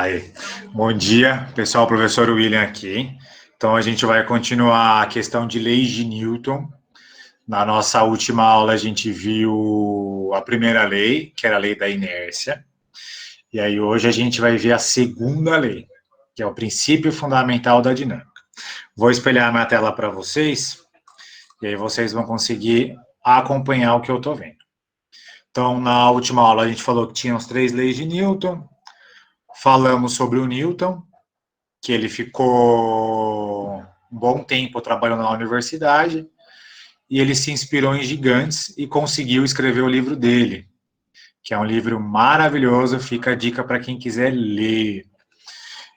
Aí, bom dia, pessoal, professor William aqui. Então, a gente vai continuar a questão de leis de Newton. Na nossa última aula, a gente viu a primeira lei, que era a lei da inércia. E aí, hoje, a gente vai ver a segunda lei, que é o princípio fundamental da dinâmica. Vou espelhar minha tela para vocês, e aí vocês vão conseguir acompanhar o que eu estou vendo. Então, na última aula, a gente falou que tinha as 3 leis de Newton. Falamos sobre o Newton, que ele ficou um bom tempo trabalhando na universidade, e ele se inspirou em gigantes e conseguiu escrever o livro dele, que é um livro maravilhoso, fica a dica para quem quiser ler.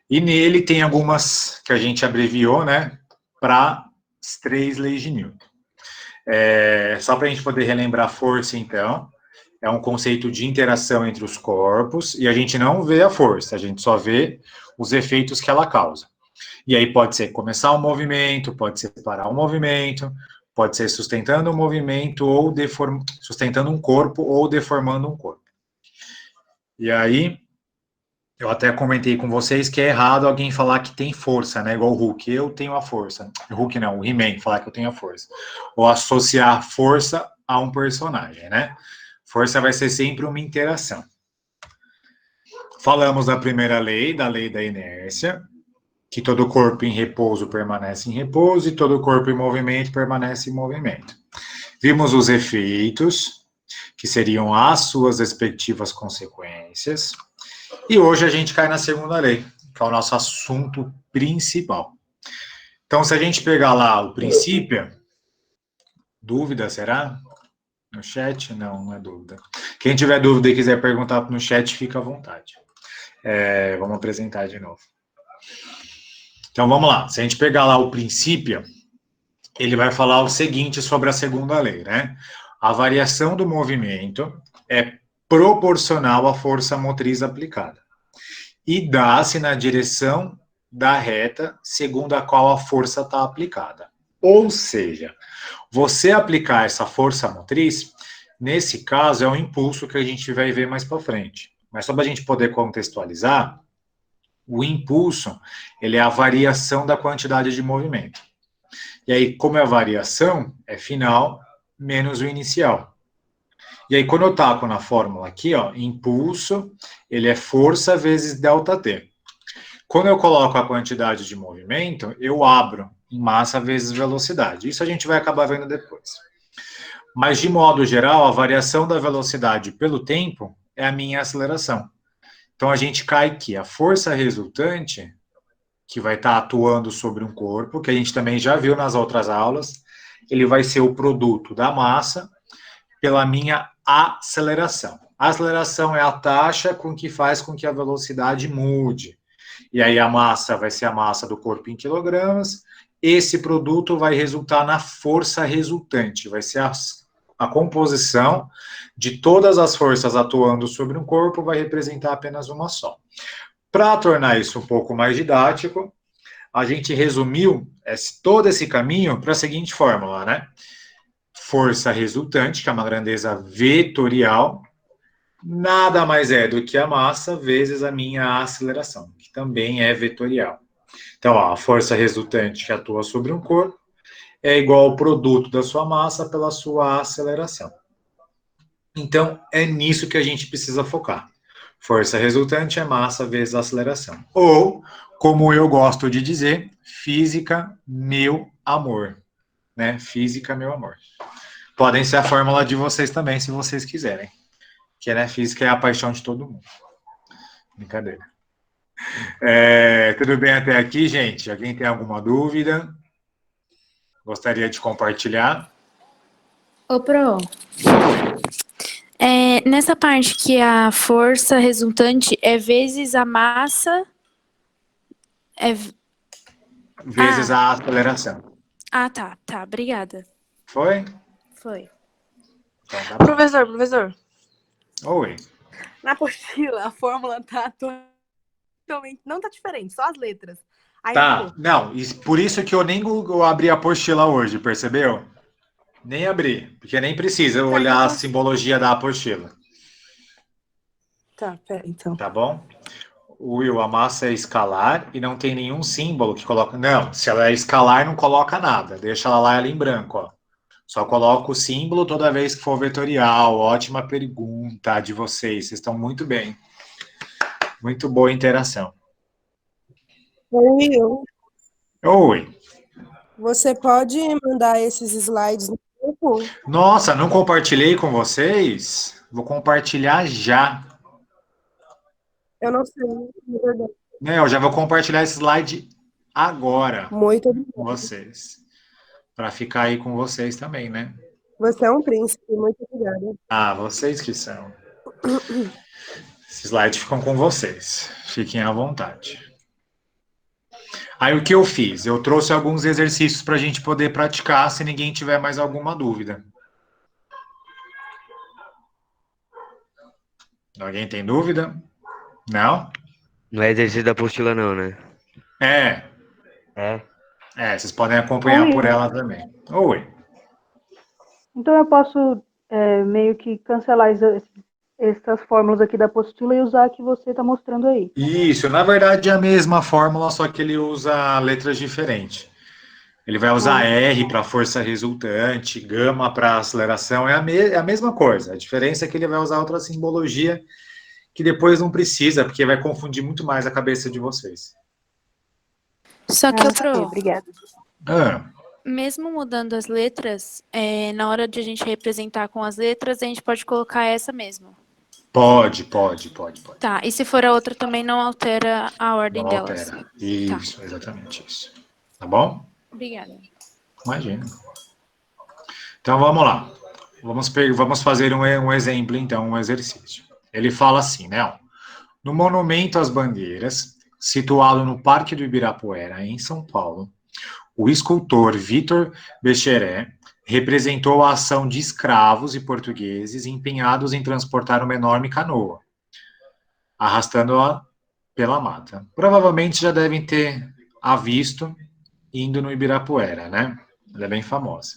E nele tem algumas que a gente abreviou, né, para as 3 leis de Newton. Só para a gente poder relembrar a força, então, é um conceito de interação entre os corpos, e a gente não vê a força, a gente só vê os efeitos que ela causa. E aí pode ser começar um movimento, pode ser parar um movimento, pode ser sustentando um movimento, ou sustentando um corpo, ou deformando um corpo. E aí, eu até comentei com vocês que é errado alguém falar que tem força, né? Igual o Hulk, eu tenho a força. O Hulk não, o He-Man falar que eu tenho a força. Ou associar força a um personagem, né? Força vai ser sempre uma interação. Falamos da primeira lei, da lei da inércia, que todo corpo em repouso permanece em repouso e todo corpo em movimento permanece em movimento. Vimos os efeitos, que seriam as suas respectivas consequências. E hoje a gente cai na segunda lei, que é o nosso assunto principal. Então, se a gente pegar lá o princípio, dúvida, será? No chat? Não, não é dúvida. Quem tiver dúvida e quiser perguntar no chat, fica à vontade. Vamos apresentar de novo. Então, vamos lá. Se a gente pegar lá o princípio, ele vai falar o seguinte sobre a segunda lei, né? A variação do movimento é proporcional à força motriz aplicada e dá-se na direção da reta segundo a qual a força está aplicada. Ou seja, você aplicar essa força motriz, nesse caso, é um impulso que a gente vai ver mais para frente. Mas só para a gente poder contextualizar, o impulso, ele é a variação da quantidade de movimento. E aí, como é a variação, é final menos o inicial. E aí, quando eu taco na fórmula aqui, ó, impulso, ele é força vezes ΔT. Quando eu coloco a quantidade de movimento, eu abro em massa vezes velocidade. Isso a gente vai acabar vendo depois. Mas, de modo geral, a variação da velocidade pelo tempo é a minha aceleração. Então, a gente cai que a força resultante, que vai estar atuando sobre um corpo, que a gente também já viu nas outras aulas, ele vai ser o produto da massa pela minha aceleração. A aceleração é a taxa com que faz com que a velocidade mude. E aí a massa vai ser a massa do corpo em quilogramas. Esse produto vai resultar na força resultante, vai ser a composição de todas as forças atuando sobre um corpo, vai representar apenas uma só. Para tornar isso um pouco mais didático, a gente resumiu todo esse caminho para a seguinte fórmula, né? Força resultante, que é uma grandeza vetorial, nada mais é do que a massa vezes a minha aceleração, que também é vetorial. Então, ó, a força resultante que atua sobre um corpo é igual ao produto da sua massa pela sua aceleração. Então, é nisso que a gente precisa focar. Força resultante é massa vezes aceleração. Ou, como eu gosto de dizer, física, meu amor. Né? Física, meu amor. Podem ser a fórmula de vocês também, se vocês quiserem. Que, né, física é a paixão de todo mundo. Brincadeira. Tudo bem até aqui, gente? Alguém tem alguma dúvida? Gostaria de compartilhar? Ô, Pro, nessa parte que a força resultante é vezes a massa... Vezes a aceleração. Tá, obrigada. Foi? Foi. Então, tá bom. Professor, Oi. na apostila a fórmula tá totalmente... Não tá diferente, só as letras. Aí Tá, não, por isso que eu nem abri a apostila hoje, percebeu? Nem abri, porque nem precisa olhar a simbologia da apostila. Tá, pera, então. Tá bom? Will, a massa é escalar e não tem nenhum símbolo que coloca. Não, se ela é escalar, não coloca nada. Deixa ela lá ela em branco, ó. Só coloca o símbolo toda vez que for vetorial. Ótima pergunta de vocês. Vocês estão muito bem. Muito boa interação. Will, Oi. você pode mandar esses slides no grupo? Nossa, não compartilhei com vocês? Vou compartilhar já. Eu não sei, na verdade. Né, eu já vou compartilhar esse slide agora Muito com obrigada. vocês. Para ficar aí com vocês também, né? Você é um príncipe, muito obrigada. Ah, vocês que são. Esses slides ficam com vocês. Fiquem à vontade. Aí o que eu fiz? Eu trouxe alguns exercícios para a gente poder praticar, se ninguém tiver mais alguma dúvida. Alguém tem dúvida? Não? Não é exercício da apostila, não, né? É. É. Vocês podem acompanhar Oi. por ela também. Oi. Então eu posso meio que cancelar essas fórmulas aqui da apostila e usar a que você está mostrando aí. Isso, na verdade é a mesma fórmula, só que ele usa letras diferentes. Ele vai usar R para força resultante, gama para aceleração, é a mesma coisa. A diferença é que ele vai usar outra simbologia que depois não precisa, porque vai confundir muito mais a cabeça de vocês. Só que, Ok, obrigada. mesmo mudando as letras, na hora de a gente representar com as letras, a gente pode colocar essa mesmo. Pode. Tá, e se for a outra também não altera a ordem Não delas. altera. Isso, exatamente isso. Tá bom? Obrigada. Imagina. Então vamos lá. Vamos fazer um exemplo, então, um exercício. Ele fala assim, né? Ó, no Monumento às Bandeiras, situado no Parque do Ibirapuera, em São Paulo, o escultor Vitor Becheré representou a ação de escravos e portugueses empenhados em transportar uma enorme canoa, arrastando-a pela mata. Provavelmente já devem ter a visto indo no Ibirapuera, né? Ela é bem famosa.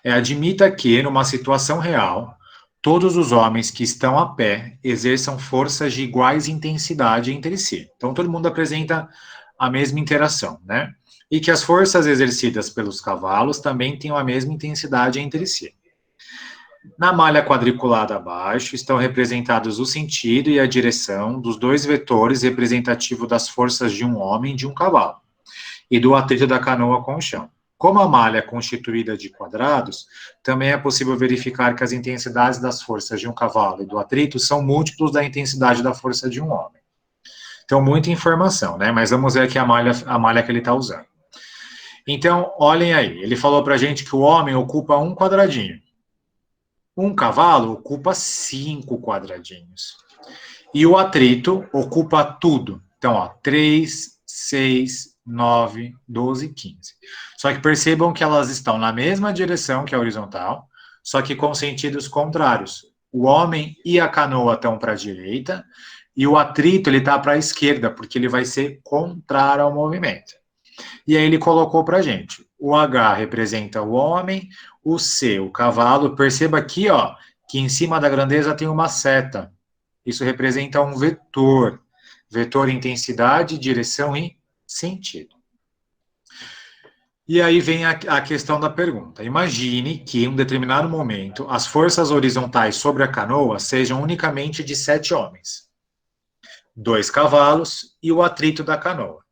Admita que, numa situação real, todos os homens que estão a pé exerçam forças de iguais intensidade entre si. Então, todo mundo apresenta a mesma interação, né? E que as forças exercidas pelos cavalos também tenham a mesma intensidade entre si. Na malha quadriculada abaixo estão representados o sentido e a direção dos dois vetores representativos das forças de um homem e de um cavalo, e do atrito da canoa com o chão. Como a malha é constituída de quadrados, também é possível verificar que as intensidades das forças de um cavalo e do atrito são múltiplos da intensidade da força de um homem. Então, muita informação, né? Mas vamos ver aqui a malha que ele está usando. Então, olhem aí. Ele falou para a gente que o homem ocupa um quadradinho. Um cavalo ocupa 5 quadradinhos. E o atrito ocupa tudo. Então, ó, 3, 6, 9, 12, 15. Só que percebam que elas estão na mesma direção que a horizontal, só que com sentidos contrários. O homem e a canoa estão para a direita e o atrito ele está para a esquerda, porque ele vai ser contrário ao movimento. E aí ele colocou para a gente. O H representa o homem, o C, o cavalo. Perceba aqui, ó, que em cima da grandeza tem uma seta. Isso representa um vetor. Vetor intensidade, direção e sentido. E aí vem a questão da pergunta. Imagine que, em um determinado momento, as forças horizontais sobre a canoa sejam unicamente de 7 homens, 2 cavalos e o atrito da canoa.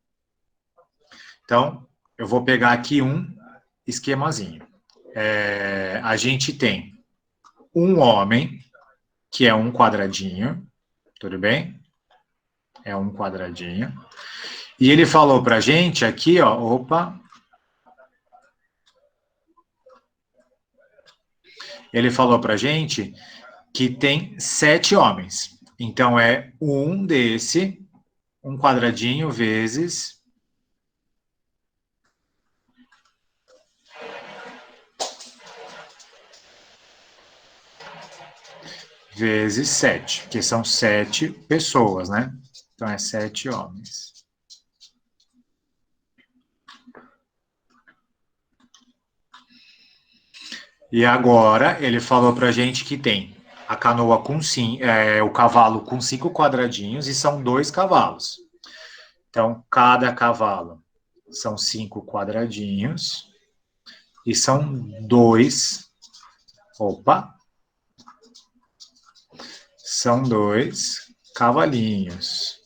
Então, eu vou pegar aqui um esquemazinho. A gente tem um homem, que é um quadradinho, tudo bem? É um quadradinho. E ele falou pra gente aqui, ó, opa. Ele falou pra gente que tem 7 homens. Então, é um desse, um quadradinho vezes 7, que são 7 pessoas, né? Então, é 7 homens. E agora, ele falou pra gente que tem a canoa com o cavalo com 5 quadradinhos e são 2 cavalos. Então, cada cavalo são 5 quadradinhos e são 2. São 2 cavalinhos.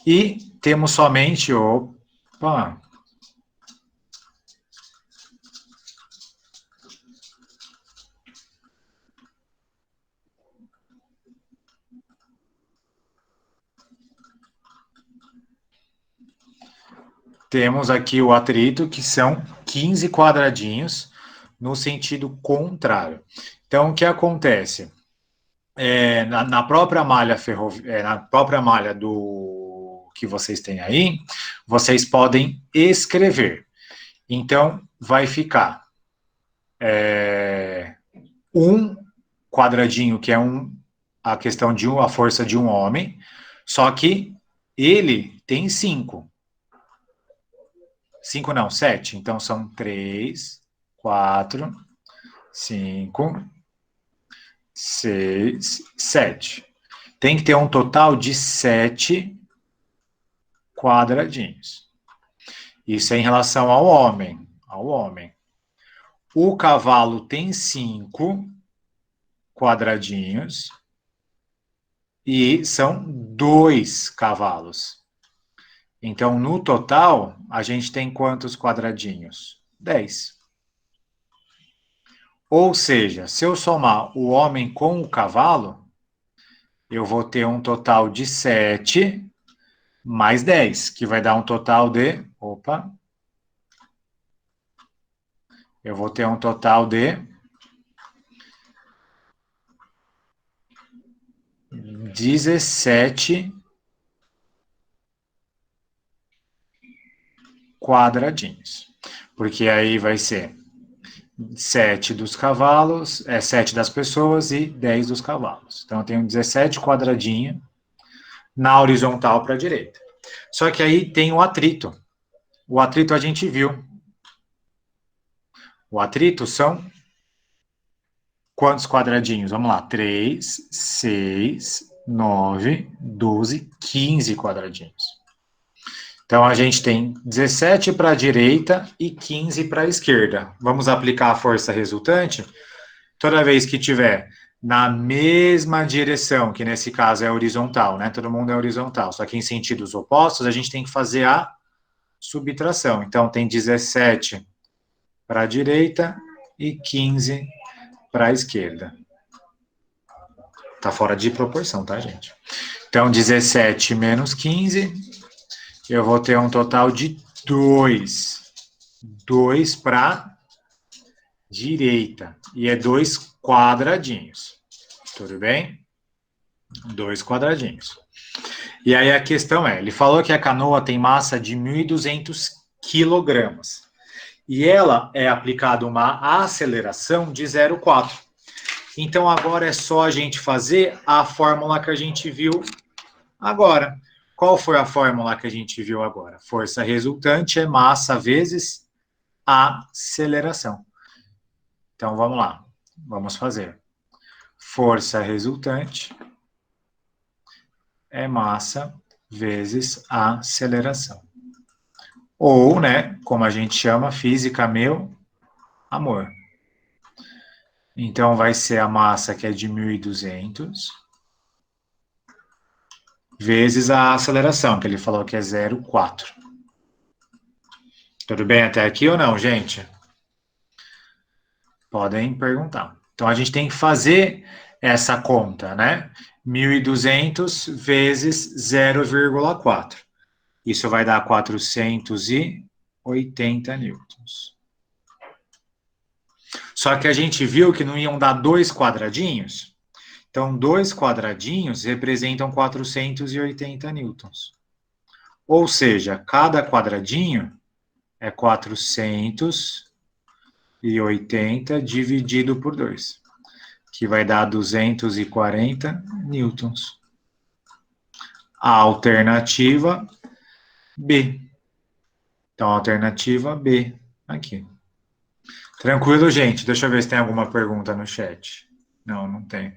E temos somente temos aqui o atrito, que são 15 quadradinhos no sentido contrário. Então, o que acontece? Na própria malha na própria malha do que vocês têm aí, vocês podem escrever. Então, vai ficar um quadradinho, que é a questão de a força de um homem, só que ele tem 5. 5 não, 7. Então, são 3, 4, 5, 6, 7. Tem que ter um total de 7 quadradinhos. Isso é em relação ao homem. O cavalo tem 5 quadradinhos e são 2 cavalos. Então, no total, a gente tem quantos quadradinhos? 10. Ou seja, se eu somar o homem com o cavalo, eu vou ter um total de 7 mais 10, que vai dar um total de... Eu vou ter um total de 17 quadradinhos. Porque aí vai ser 7 dos cavalos, 7 das pessoas e 10 dos cavalos. Então, eu tenho 17 quadradinhos na horizontal para a direita. Só que aí tem o atrito. O atrito a gente viu. O atrito são quantos quadradinhos? Vamos lá. 3, 6, 9, 12, 15 quadradinhos. Então, a gente tem 17 para a direita e 15 para a esquerda. Vamos aplicar a força resultante. Toda vez que tiver na mesma direção, que nesse caso é horizontal, né? Todo mundo é horizontal. Só que em sentidos opostos, a gente tem que fazer a subtração. Então, tem 17 para a direita e 15 para a esquerda. Tá fora de proporção, tá, gente? Então, 17 menos 15... eu vou ter um total de 2. 2 para direita. E é 2 quadradinhos. Tudo bem? 2 quadradinhos. E aí a questão ele falou que a canoa tem massa de 1.200 quilogramas. E ela é aplicada uma aceleração de 0,4. Então, agora é só a gente fazer a fórmula que a gente viu agora. Qual foi a fórmula que a gente viu agora? Força resultante é massa vezes aceleração. Então, vamos lá. Vamos fazer. Força resultante é massa vezes aceleração. Ou, né, como a gente chama, física, meu amor. Então, vai ser a massa que é de 1.200... vezes a aceleração, que ele falou que é 0,4. Tudo bem até aqui ou não, gente? Podem perguntar. Então, a gente tem que fazer essa conta, né? 1.200 vezes 0,4. Isso vai dar 480 newtons. Só que a gente viu que não iam dar 2 quadradinhos. Então, 2 quadradinhos representam 480 newtons. Ou seja, cada quadradinho é 480 dividido por 2, que vai dar 240 newtons. A alternativa B. Então, a alternativa B Aqui. Tranquilo, gente? Deixa eu ver se tem alguma pergunta no chat. Não, não tem.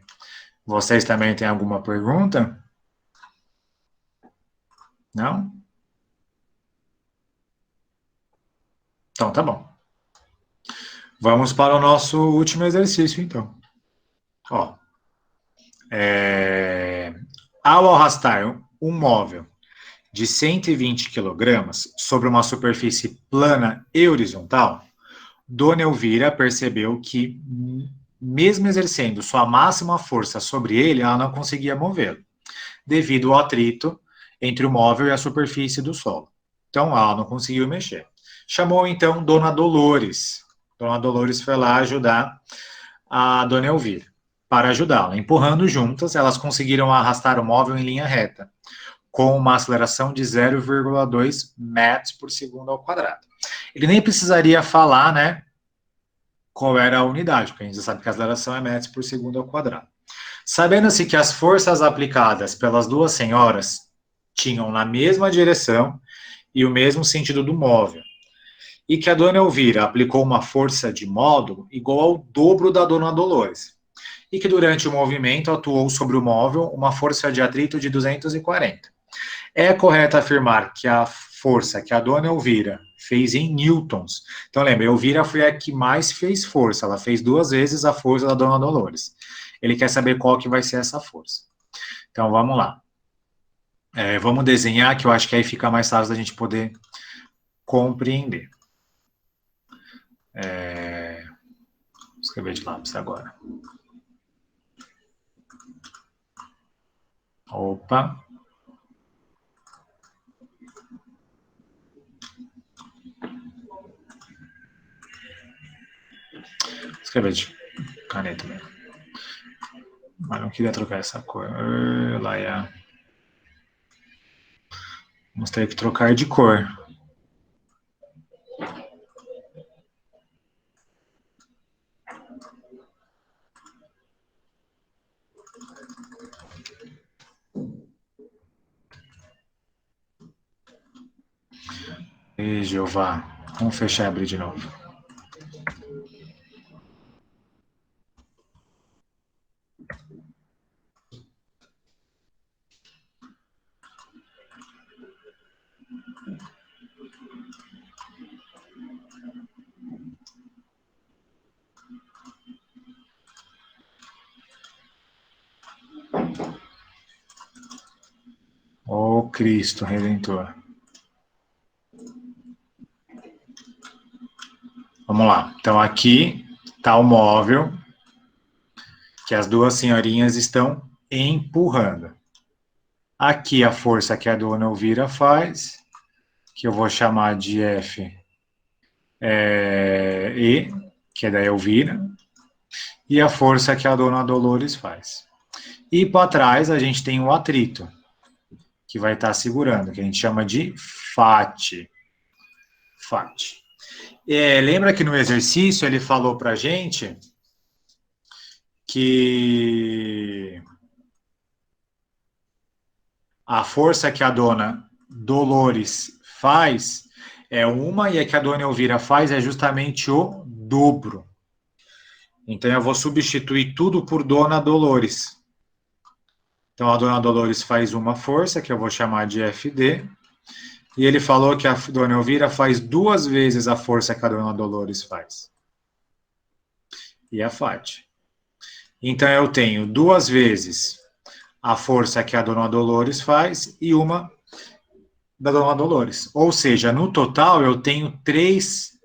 Vocês também têm alguma pergunta? Não? Então, tá bom. Vamos para o nosso último exercício, então. Ó, ao arrastar um móvel de 120 quilogramas sobre uma superfície plana e horizontal, Dona Elvira percebeu que, mesmo exercendo sua máxima força sobre ele, ela não conseguia movê-lo, devido ao atrito entre o móvel e a superfície do solo. Então, ela não conseguiu mexer. Chamou, então, Dona Dolores. Dona Dolores foi lá ajudar a Dona Elvira, para ajudá-la. Empurrando juntas, elas conseguiram arrastar o móvel em linha reta, com uma aceleração de 0,2 metros por segundo ao quadrado. Ele nem precisaria falar, né, qual era a unidade, porque a gente já sabe que a aceleração é metros por segundo ao quadrado. Sabendo-se que as forças aplicadas pelas duas senhoras tinham na mesma direção e o mesmo sentido do móvel, e que a Dona Elvira aplicou uma força de módulo igual ao dobro da Dona Dolores, e que durante o movimento atuou sobre o móvel uma força de atrito de 240. É correto afirmar que a força que a Dona Elvira fez em newtons, então lembra, Elvira foi a que mais fez força, ela fez 2 vezes a força da Dona Dolores. Ele quer saber qual que vai ser essa força. Então vamos lá. Vamos desenhar, que eu acho que aí fica mais fácil da gente poder compreender. Vou escrever de lápis agora. Opa. Vou escrever de caneta mesmo. Mas não queria trocar essa cor. Laia. Vamos ter que trocar de cor. E Jeová. Vamos fechar e abrir de novo. Ó Cristo Redentor. Vamos lá. Então, aqui está o móvel que as duas senhorinhas estão empurrando. Aqui a força que a Dona Elvira faz, que eu vou chamar de F, E, que é da Elvira, e a força que a Dona Dolores faz. E para trás a gente tem o atrito, que vai estar segurando, que a gente chama de FAT. FAT. Lembra que no exercício ele falou para a gente que a força que a Dona Dolores faz é uma e a que a Dona Elvira faz é justamente o dobro. Então eu vou substituir tudo por Dona Dolores. Então a Dona Dolores faz uma força, que eu vou chamar de FD, e ele falou que a Dona Elvira faz 2 vezes a força que a Dona Dolores faz. E a FAT. Então eu tenho 2 vezes a força que a Dona Dolores faz e uma da Dona Dolores. Ou seja, no total eu tenho 3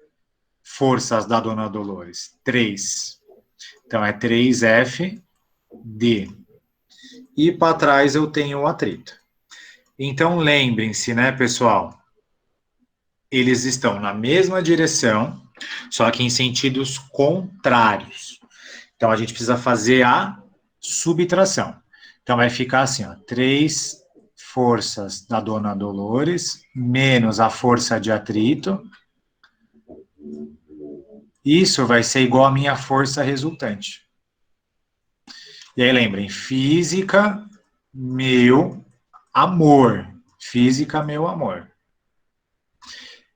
forças da Dona Dolores. 3. Então é 3FD. E para trás eu tenho o atrito. Então lembrem-se, né, pessoal? Eles estão na mesma direção, só que em sentidos contrários. Então a gente precisa fazer a subtração. Então vai ficar assim, ó, 3 forças da Dona Dolores menos a força de atrito. Isso vai ser igual à minha força resultante. E aí lembrem, física, meu amor. Física, meu amor.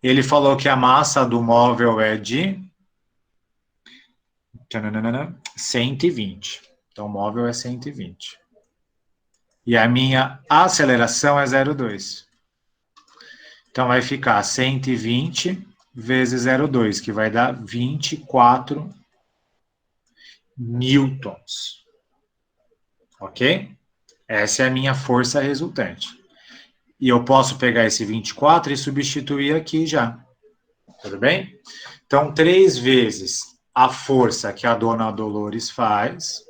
Ele falou que a massa do móvel é de 120. Então, o móvel é 120. E a minha aceleração é 0,2. Então, vai ficar 120 vezes 0,2, que vai dar 24 newtons. Ok? Essa é a minha força resultante. E eu posso pegar esse 24 e substituir aqui já. Tudo bem? Então, 3 vezes a força que a dona Dolores faz,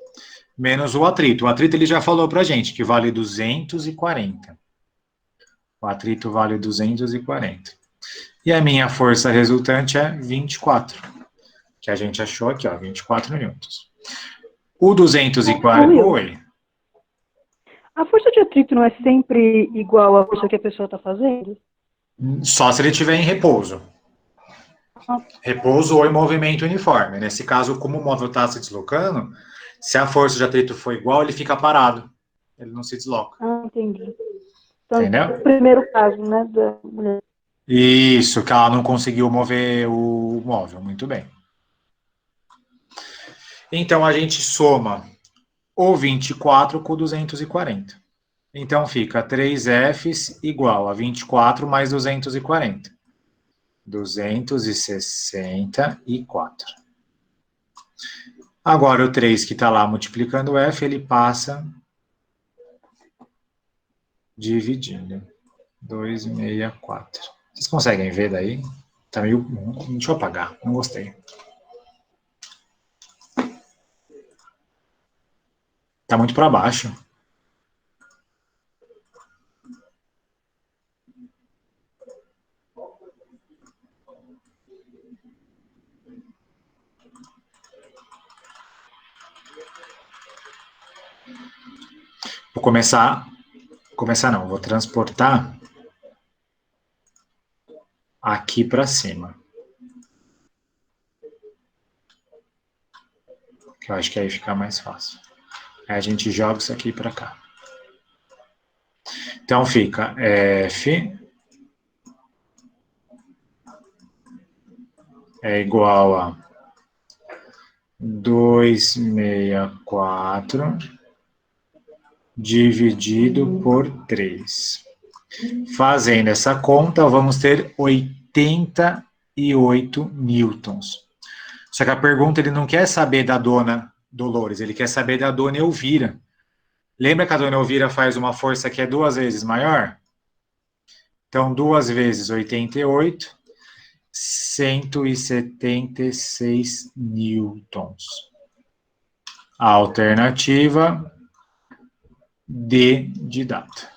menos o atrito. O atrito ele já falou pra gente que vale 240. O atrito vale 240. E a minha força resultante é 24. Que a gente achou aqui, ó, 24 newtons. O 240... Oi. A força de atrito não é sempre igual à força que a pessoa está fazendo? Só se ele estiver em repouso. Repouso ou em movimento uniforme. Nesse caso, como o móvel está se deslocando, se a força de atrito for igual, ele fica parado. Ele não se desloca. Ah, entendi. Então, Entendeu? o primeiro caso, né, da mulher. Isso, que ela não conseguiu mover o móvel. Muito bem. Então, a gente soma o 24 com o 240. Então, fica 3Fs igual a 24 mais 240. 264. Agora, o 3 que está lá multiplicando o F, ele passa dividindo. 264. Vocês conseguem ver daí? Tá meio... Deixa eu apagar, não gostei. Tá muito para baixo. Vou vou transportar aqui para cima. Que eu acho que aí fica mais fácil. Aí a gente joga isso aqui para cá. Então fica F é igual a 264 dividido por 3. Fazendo essa conta, vamos ter 88 newtons. Só que a pergunta, ele não quer saber da dona Dolores, ele quer saber da dona Elvira. Lembra que a dona Elvira faz uma força que é 2 vezes maior? Então, 2 vezes 88, 176 newtons. A alternativa D de data.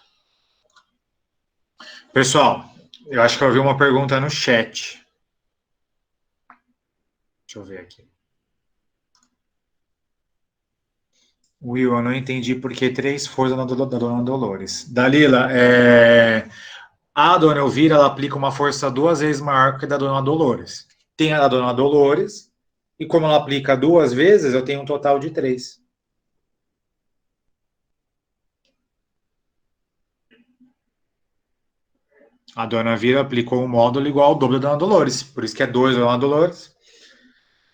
Pessoal, eu acho que eu vi uma pergunta no chat. Deixa eu ver aqui. Will, eu não entendi por que 3 forças da dona Dolores. Dalila, a dona Elvira, ela aplica uma força 2 vezes maior que a da dona Dolores. Tem a da dona Dolores, e como ela aplica 2 vezes, eu tenho um total de 3. A dona Elvira aplicou um módulo igual ao dobro da dona Dolores, por isso que é 2 da dona Dolores,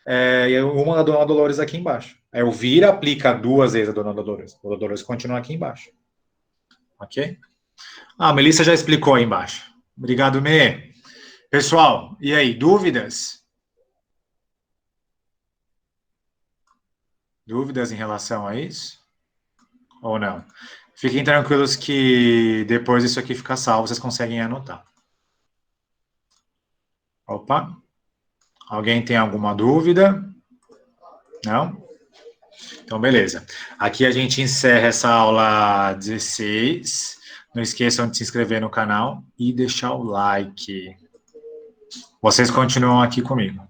e uma da dona Dolores aqui embaixo. A Elvira aplica 2 vezes a dona Dolores. A dona Dolores continua aqui embaixo. Ok? A Melissa já explicou aí embaixo. Obrigado, Mê. Pessoal, e aí, dúvidas? Dúvidas em relação a isso? Ou não? Fiquem tranquilos que depois isso aqui fica salvo, vocês conseguem anotar. Opa. Alguém tem alguma dúvida? Não? Então, beleza. Aqui a gente encerra essa aula 16. Não esqueçam de se inscrever no canal e deixar o like. Vocês continuam aqui comigo.